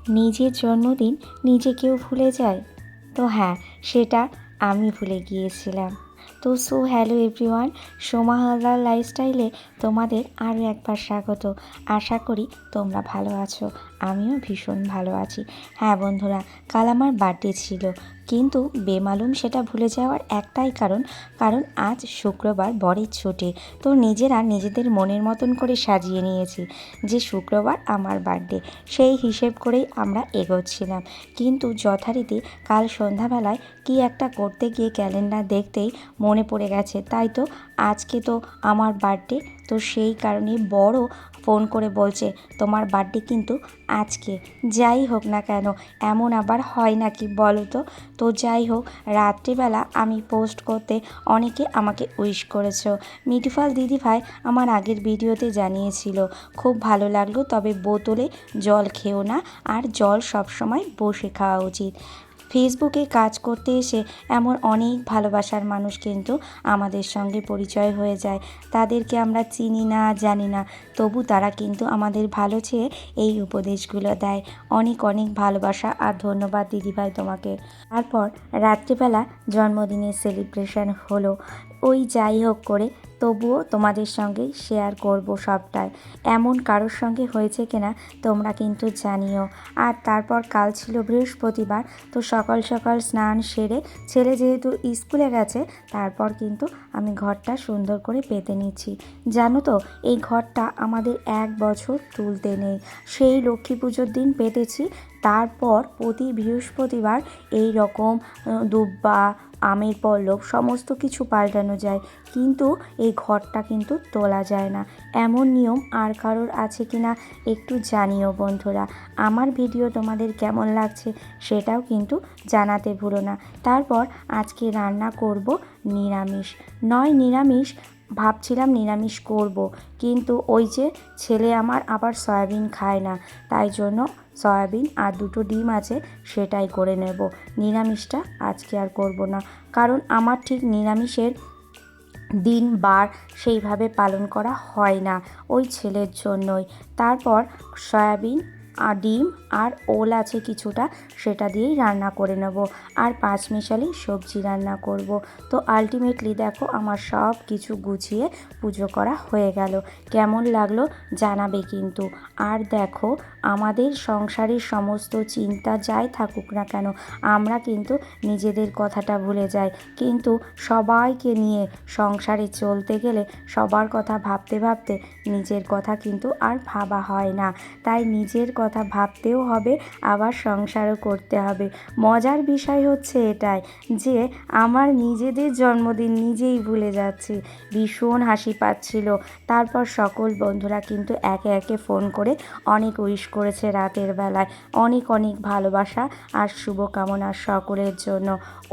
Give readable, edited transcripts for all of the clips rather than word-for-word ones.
নিজের জন্মদিন নিজে কেউ ভুলে যায়? তো হ্যাঁ, সেটা আমি ভুলে গিয়েছিলাম। তো হ্যালো এভরিওয়ান, সোমা হালদার লাইফস্টাইলে তোমাদের আরও একবার স্বাগত। আশা করি তোমরা ভালো আছো, আমিও ভীষণ ভালো আছি। হ্যাঁ বন্ধুরা, কাল আমার বার্থডে ছিল, কিন্তু বেমালুম সেটা ভুলে যাওয়ার একটাই কারণ আজ শুক্রবার, বরের ছুটি। তো নিজেরা নিজেদের মনের মতন করে সাজিয়ে নিয়েছি যে শুক্রবার আমার বার্থডে, সেই হিসেব করেই আমরা এগোচ্ছিলাম। কিন্তু যথারীতি কাল সন্ধ্যাবেলায় কি একটা করতে গিয়ে ক্যালেন্ডার দেখতেই মনে পড়ে গেছে, তাই তো আজকে তো আমার বার্থডে। তো সেই কারণে বড় ফোন করে বলছে তোমার বার্থডে কিন্তু আজকে। যাই হোক না কেন, এমন আবার হয় নাকি বলো তো? তো যাই হোক, রাত্রিবেলা আমি পোস্ট করতে অনেকে আমাকে উইশ করেছো। মিঠুফল দিদিভাই আমার আগের ভিডিওতে জানিয়েছিল, খুব ভালো লাগলো, তবে বোতলে জল খেও না, আর জল সবসময় বসে খাওয়া উচিত। ফেসবুকে কাজ করতে এসে এমন অনেক ভালোবাসার মানুষ কিন্তু আমাদের সঙ্গে পরিচয় হয়ে যায়। তাদেরকে আমরা চিনি না, জানি না, তবু তারা কিন্তু আমাদের ভালো চেয়ে এই উপদেশগুলো দেয়। অনেক অনেক ভালোবাসা আর ধন্যবাদ দিদিভাই তোমাকে। তারপর রাত্রিবেলা জন্মদিনের সেলিব্রেশন হলো। ওই যাই হোক করে তবুও তোমাদের সঙ্গেই শেয়ার করব সবটাই। এমন কারোর সঙ্গে হয়েছে কিনা তোমরা কিন্তু জানিও। আর তারপর কাল ছিল বৃহস্পতিবার, তো সকাল সকাল স্নান সেরে ছেলে যেহেতু স্কুলে গেছে, তারপর কিন্তু আমি ঘরটা সুন্দর করে পেতে নিচ্ছি। জানো তো, এই ঘরটা আমাদের 1 বছর তুলতে নেই, সেই লক্ষ্মী পুজোর দিন পেতেছি। তারপর প্রতি বৃহস্পতিবার এই রকম দুব্বা, আমের পল্লব সমস্ত কিছু পাল্টানো যায়, কিন্তু এই ঘরটা কিন্তু তোলা যায় না। এমন নিয়ম আর কারোর আছে কি না একটু জানিও বন্ধুরা। আমার ভিডিও তোমাদের কেমন লাগছে সেটাও কিন্তু জানাতে ভুলো না। তারপর আজকে রান্না করব নিরামিষ। নিরামিষ ভাবছিলাম, নিরামিষ করব, কিন্তু ওই যে ছেলে আমার আবার সয়াবিন খায় না, তাই জন্য সয়াবিন আর 2টো ডিম আছে, সেটাই করে নেব। নিরামিষটা আজকে আর করব না, কারণ আমার ঠিক নিরামিষের দিন বার সেইভাবে পালন করা হয় না, ওই ছেলের জন্যই। তারপর সয়াবিন আর ডিম আর ওল আছে কিছুটা, সেটা দিয়েই রান্না করে নেব, আর 5 মিশালি সবজি রান্না করব। তো আলটিমেটলি দেখো আমার সব কিছু গুছিয়ে পুজো করা হয়ে গেল। কেমন লাগলো জানাবে কিন্তু। আর দেখো, আমাদের সংসারের সমস্ত চিন্তা যাই থাকুক না কেন, আমরা কিন্তু নিজেদের কথাটা ভুলে যাই, কিন্তু সবাইকে নিয়ে সংসারে চলতে গেলে সবার কথা ভাবতে ভাবতে নিজের কথা কিন্তু আর ভাবা হয় না। তাই নিজের কথা ভাবতেও হবে, আবার সংসারও করতে হবে। মজার বিষয় হচ্ছে এটাই যে আমার নিজেদের জন্মদিন নিজেই ভুলে যাচ্ছি, ভীষণ হাসি পাচ্ছিল। তারপর সকল বন্ধুরা কিন্তু একে একে ফোন করে অনেক উইশ করেছে রাতের বেলায়। অনেক অনেক ভালোবাসা আর শুভকামনা সকলের জন্য।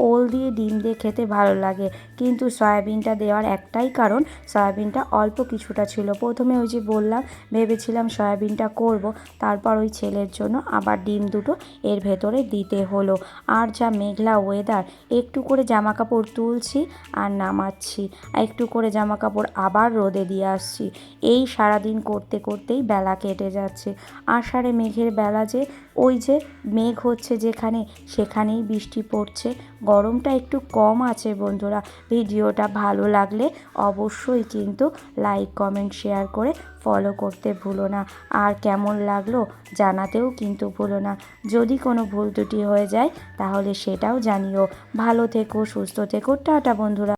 ওল দিয়ে ডিম দিয়ে খেতে ভালো লাগে, কিন্তু সয়াবিনটা দেওয়ার একটাই কারণ, সয়াবিনটা অল্প কিছুটা ছিল। প্রথমে ওই যে বললাম ভেবেছিলাম সয়াবিনটা করব, তারপর ওই ছেলের জন্য আবার ডিম 2টো এর ভেতরে দিতে হলো। আর যা মেঘলা ওয়েদার, একটু করে জামা কাপড় তুলছি আর নামাচ্ছি, একটু করে জামা কাপড় আবার রোদে দিয়ে আসছি, এই সারাদিন করতে করতেই বেলা কেটে যাচ্ছে। আষাঢ়ে মেঘের বেলা, যে ওই যে মেঘ হচ্ছে যেখানে সেখানেই বৃষ্টি পড়ছে। গরমটা একটু কম আছে বন্ধুরা। ভিডিওটা ভালো লাগলে অবশ্যই কিন্তু লাইক, কমেন্ট, শেয়ার করে ফলো করতে ভুলো না। আর কেমন লাগলো জানাতেও কিন্তু ভুলো না। যদি কোনো ভুল ত্রুটি হয়ে যায় তাহলে সেটাও জানিও। ভালো থেকো, সুস্থ থেকো, টাটা বন্ধুরা।